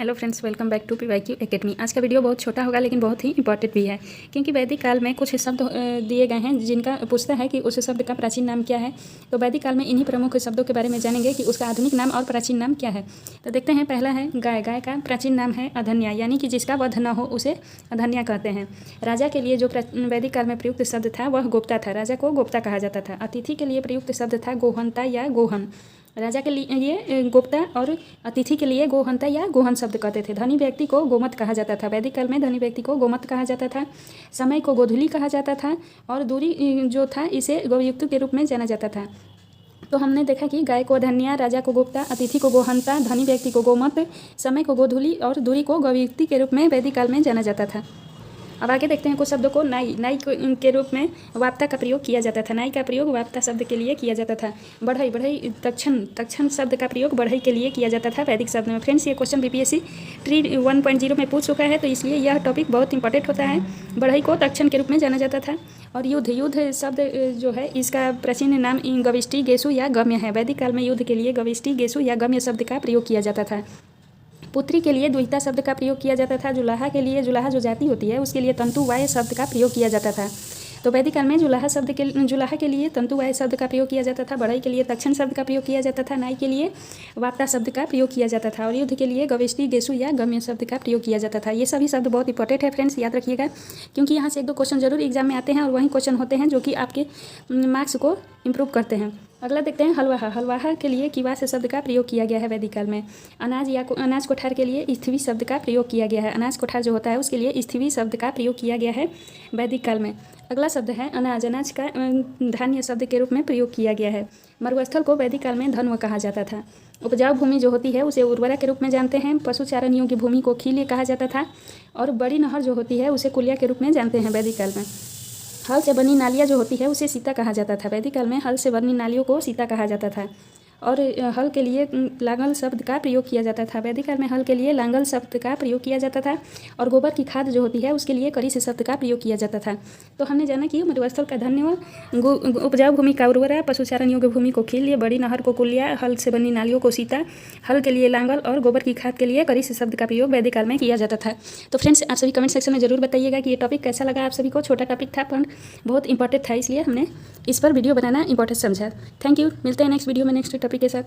Hello friends, welcome back to PYQ academy. आज का video बहुत छोटा होगा लेकिन बहुत ही इंपॉर्टेंट भी है, क्योंकि वैदिक काल में कुछ शब्द दिए गए हैं जिनका पूछता है कि उस शब्द का प्राचीन नाम क्या है। तो वैदिक काल में इन्हीं प्रमुख शब्दों के बारे में जानेंगे कि उसका आधुनिक नाम और प्राचीन नाम क्या है। तो देखते हैं, पहला है गाय। गाय का प्राचीन नाम है अधन्या, यानी कि जिसका वध न हो उसे अधन्या कहते हैं। राजा के लिए जो वैदिक काल में प्रयुक्त शब्द था वह गोप्ता था। राजा को गोप्ता कहा जाता था। अतिथि के लिए प्रयुक्त शब्द था गोहंता या गोहन। राजा के लिए गोप्ता और अतिथि के लिए गोहंता या गोहन शब्द कहते थे। धनी व्यक्ति को गोमत कहा जाता था। वैदिक काल में धनी व्यक्ति को गोमत कहा जाता था। समय को गोधूली कहा जाता था और दूरी जो था इसे गौयुक्त के रूप में जाना जाता था। तो हमने देखा कि गाय को अधन्या, राजा को गोप्ता, अतिथि को गोहंता, धनी व्यक्ति को गोमत, समय को गोधूली और दूरी को गौयुक्ति के रूप में वैदिक काल में जाना जाता था। अब आगे देखते हैं कुछ शब्दों को। नाई। नाई के रूप में वाप्ता का प्रयोग किया जाता था। नाई का प्रयोग वाप्ता शब्द के लिए किया जाता था। बढ़ई। बढ़ई तक्षण शब्द का प्रयोग बढ़ई के लिए किया जाता था वैदिक शब्द में। फ्रेंड्स, ये क्वेश्चन BPSC ट्री 1.0 में पूछ चुका है, तो इसलिए यह टॉपिक बहुत इंपॉर्टेंट होता है। बढ़ई को तक्षण के रूप में जाना जाता था। और युद्ध शब्द जो है इसका प्राचीन नाम गविष्टि, गेसु या गम्य है। वैदिक काल में युद्ध के लिए गविष्टि, गेसु या गम्य शब्द का प्रयोग किया जाता था। पुत्री के लिए द्विता शब्द का प्रयोग किया जाता था। जुलाहा के लिए, जुलाहा जो जाति होती है उसके लिए तंतुवाय शब्द का प्रयोग किया जाता था। तो वैदिक काल में जुलाहा के लिए तंतुवाय शब्द का प्रयोग किया जाता था। बढ़ई के लिए तक्षण शब्द का प्रयोग किया जाता था। नाई के लिए वाप्ता शब्द का प्रयोग किया जाता था। और युद्ध के लिए गविष्टि, गेसु या गम्य शब्द का प्रयोग किया जाता था। ये सभी शब्द बहुत इंपॉर्टेंट है फ्रेंड्स, याद रखिएगा, क्योंकि यहाँ से एक दो क्वेश्चन जरूर एग्जाम में आते हैं और वही क्वेश्चन होते हैं जो कि आपके मार्क्स को इम्प्रूव करते हैं। अगला देखते हैं हलवाहा। हलवाहा के लिए किवास शब्द का प्रयोग किया गया है वैदिक काल में। अनाज कोठार के लिए स्थिवी शब्द का प्रयोग किया गया है। अनाज कोठार जो होता है उसके लिए स्थिवी शब्द का प्रयोग किया गया है वैदिक काल में। अगला शब्द है अनाज। अनाज का धान्य शब्द के रूप में प्रयोग किया गया है। मरुस्थल को वैदिक काल में धन्व कहा जाता था। उपजाऊ भूमि जो होती है उसे उर्वरा के रूप में जानते हैं। पशु चारण योग्य भूमि को खील्य कहा जाता था। और बड़ी नहर जो होती है उसे कुलिया के रूप में जानते हैं वैदिक काल में। हल से बनी नालियाँ जो होती है उसे सीता कहा जाता था। वैदिक काल में हल से बनी नालियों को सीता कहा जाता था। और हल के लिए लांगल शब्द का प्रयोग किया जाता था। वैदिक काल में हल के लिए लांगल शब्द का प्रयोग किया जाता था। और गोबर की खाद जो होती है उसके लिए करी से शब्द का प्रयोग किया जाता था। तो हमने जाना कि मरुस्थल का धन्य, उपजाऊ भूमि का उर्वरा, पशुचारण योग्य भूमि को खील्य, बड़ी नहर को कुलिया, हल से बनी नालियों को सीता, हल के लिए लांगल और गोबर की खाद के लिए करी से शब्द का प्रयोग वैदिक काल में किया जाता था। तो फ्रेंड्स, आप सभी कमेंट सेक्शन में जरूर बताइएगा कि ये टॉपिक कैसा लगा आप सभी को। छोटा टॉपिक था पर बहुत इंपॉर्टेंट था, इसलिए हमने इस पर वीडियो बनाना इंपॉर्टेंट समझा। Thank you. मिलते हैं नेक्स्ट वीडियो में नेक्स्ट टॉपिक के साथ।